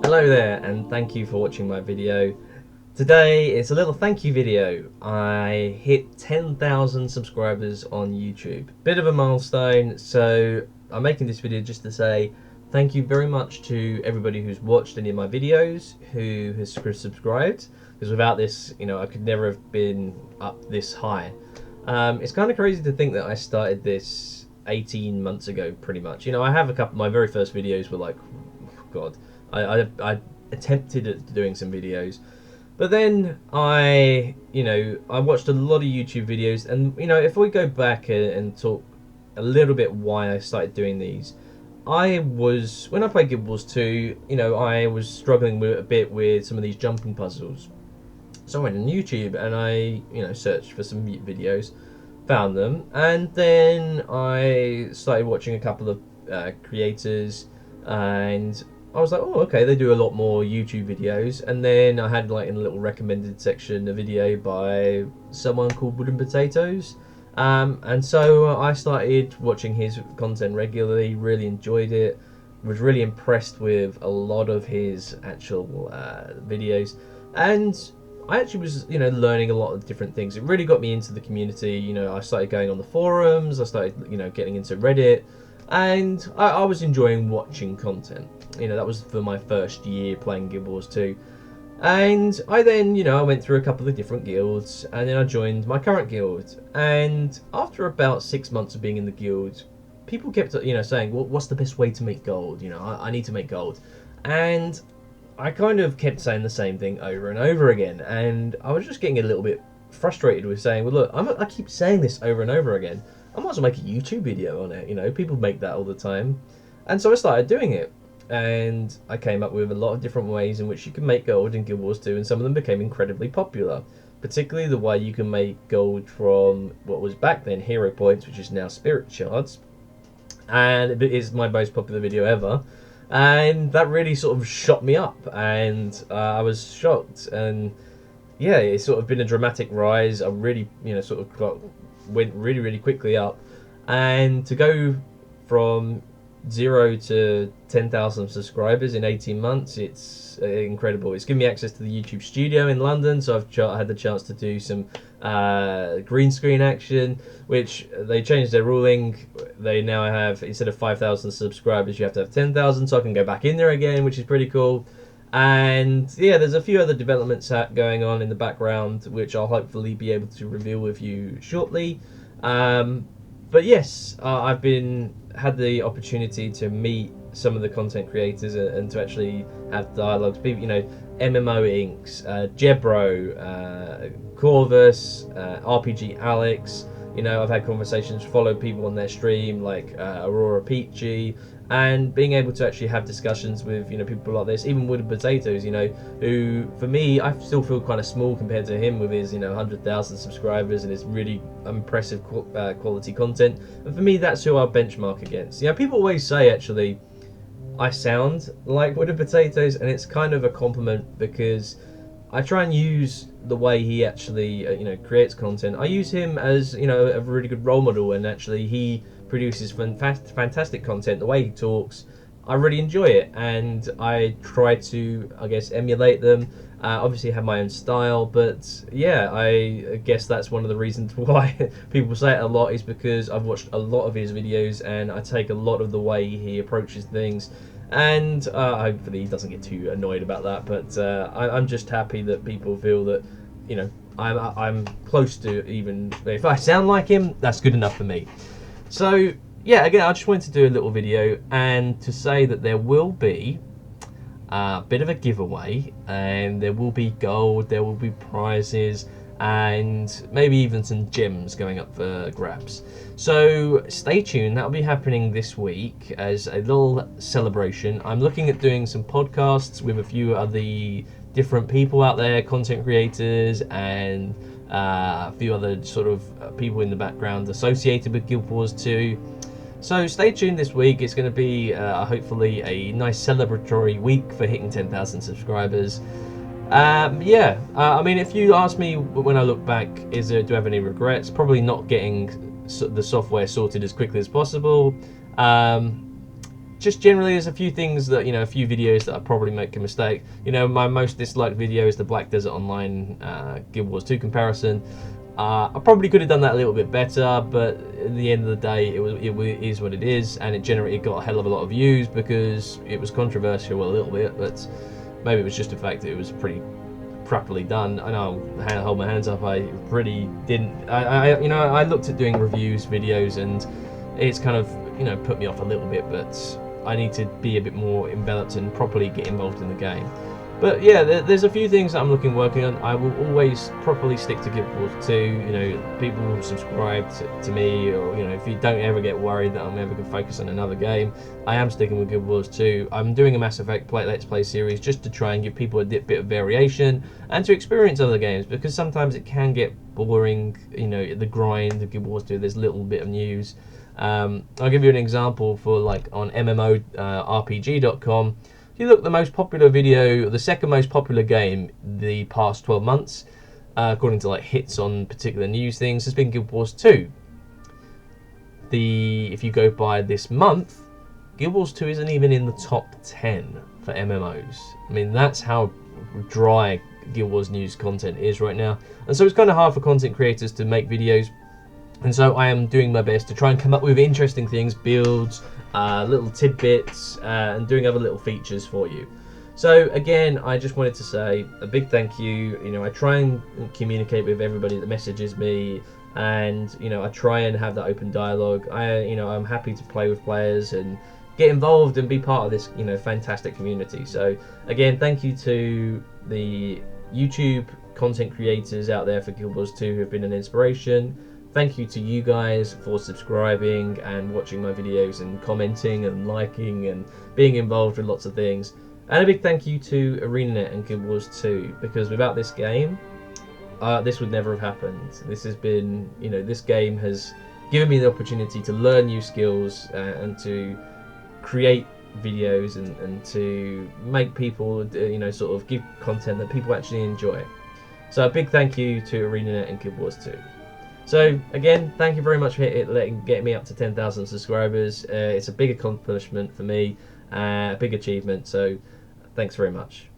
Hello there, and thank you for watching my video. Today it's a little thank you video. I hit 10,000 subscribers on YouTube. Bit of a milestone, so I'm making this video just to say thank you very much to everybody who's watched any of my videos, who has subscribed, because without this, I could never have been up this high. It's kind of crazy to think that I started this 18 months ago, pretty much. I have a couple, my very first videos were like, God, I attempted at doing some videos, but then I watched a lot of YouTube videos, and if we go back and talk a little bit why I started doing these, when I played Guild Wars 2, I was struggling a bit with some of these jumping puzzles. So I went on YouTube and I searched for some videos, found them, and then I started watching a couple of creators, and I was like, oh, okay, they do a lot more YouTube videos. And then I had, like, in a little recommended section, a video by someone called Wooden Potatoes. And so I started watching his content regularly, really enjoyed it, was really impressed with a lot of his actual videos. And I actually was, learning a lot of different things. It really got me into the community. I started going on the forums, I started, getting into Reddit. And I was enjoying watching content. That was for my first year playing Guild Wars 2. And I then, I went through a couple of different guilds, and then I joined my current guild. And after about 6 months of being in the guild, people kept, saying, well, what's the best way to make gold? I need to make gold. And I kind of kept saying the same thing over and over again. And I was just getting a little bit frustrated with saying, well, look, I keep saying this over and over again. I might as well make a YouTube video on it, people make that all the time. And so I started doing it, and I came up with a lot of different ways in which you can make gold in Guild Wars 2, and some of them became incredibly popular. Particularly the way you can make gold from what was back then hero points, which is now spirit shards. And it is my most popular video ever. And that really sort of shot me up, and I was shocked. And yeah, it's sort of been a dramatic rise. I really, sort of went really, really quickly up, and to go from 0 to 10,000 subscribers in 18 months, it's incredible. It's given me access to the YouTube studio in London, so I had the chance to do some green screen action, which they changed their ruling. They now have, instead of 5,000 subscribers, you have to have 10,000, so I can go back in there again, which is pretty cool. And yeah, there's a few other developments going on in the background, which I'll hopefully be able to reveal with you shortly. But yes, I've had the opportunity to meet some of the content creators and to actually have dialogues. People, MMO Inks, Jebro, Corvus, RPG Alex. I've had conversations, followed people on their stream like Aurora Peachy, and being able to actually have discussions with people like this, even Wooden Potatoes, who for me I still feel kind of small compared to him with his 100,000 subscribers and his really impressive quality content. And for me, that's who I benchmark against. People always say actually I sound like Wooden Potatoes, and it's kind of a compliment because I try and use the way he actually creates content. I use him as a really good role model, and actually he produces fantastic content. The way he talks, I really enjoy it, and I try to, I guess, emulate them. Obviously have my own style, but yeah, I guess that's one of the reasons why people say it a lot, is because I've watched a lot of his videos and I take a lot of the way he approaches things. And hopefully he doesn't get too annoyed about that, but I'm just happy that people feel that I'm close to, even if I sound like him, that's good enough for me. So yeah, again, I just wanted to do a little video and to say that there will be a bit of a giveaway, and there will be gold, there will be prizes, and maybe even some gems going up for grabs. So stay tuned, that'll be happening this week as a little celebration. I'm looking at doing some podcasts with a few other different people out there, content creators, and a few other sort of people in the background associated with Guild Wars 2. So stay tuned this week. It's going to be hopefully a nice celebratory week for hitting 10,000 subscribers. I mean, if you ask me when I look back, do I have any regrets? Probably not getting the software sorted as quickly as possible. just generally, there's a few things that, a few videos that I probably make a mistake. My most disliked video is the Black Desert Online Guild Wars 2 comparison. I probably could have done that a little bit better, but at the end of the day, it is what it is, and it got a hell of a lot of views because it was controversial a little bit, but maybe it was just the fact that it was pretty properly done. I know, I'll hold my hands up, I really didn't. I looked at doing reviews videos, and it's kind of put me off a little bit, but I need to be a bit more enveloped and properly get involved in the game. But yeah, there's a few things that I'm working on. I will always properly stick to Guild Wars 2. People will subscribe to me, or if you don't ever get worried that I'm ever going to focus on another game, I am sticking with Guild Wars 2. I'm doing a Mass Effect Let's Play series just to try and give people a bit of variation and to experience other games, because sometimes it can get boring. The grind of Guild Wars 2. There's a little bit of news. I'll give you an example for on MMORPG.com. If you look at the most popular video, the second most popular game the past 12 months, according to hits on particular news things, has been Guild Wars 2. If you go by this month, Guild Wars 2 isn't even in the top 10 for MMOs. I mean, that's how dry Guild Wars news content is right now. And so it's kind of hard for content creators to make videos. And so I am doing my best to try and come up with interesting things, builds, little tidbits, and doing other little features for you. So again, I just wanted to say a big thank you. I try and communicate with everybody that messages me, and I try and have that open dialogue. I'm happy to play with players and get involved and be part of this fantastic community. So again, thank you to the YouTube content creators out there for Guild Wars 2 who have been an inspiration. Thank you to you guys for subscribing and watching my videos and commenting and liking and being involved with lots of things. And a big thank you to ArenaNet and Guild Wars 2, because without this game, this would never have happened. This has been, this game has given me the opportunity to learn new skills and to create videos and to make people, sort of give content that people actually enjoy. So a big thank you to ArenaNet and Guild Wars 2. So again, thank you very much for getting me up to 10,000 subscribers. It's a big accomplishment for me, a big achievement. So thanks very much.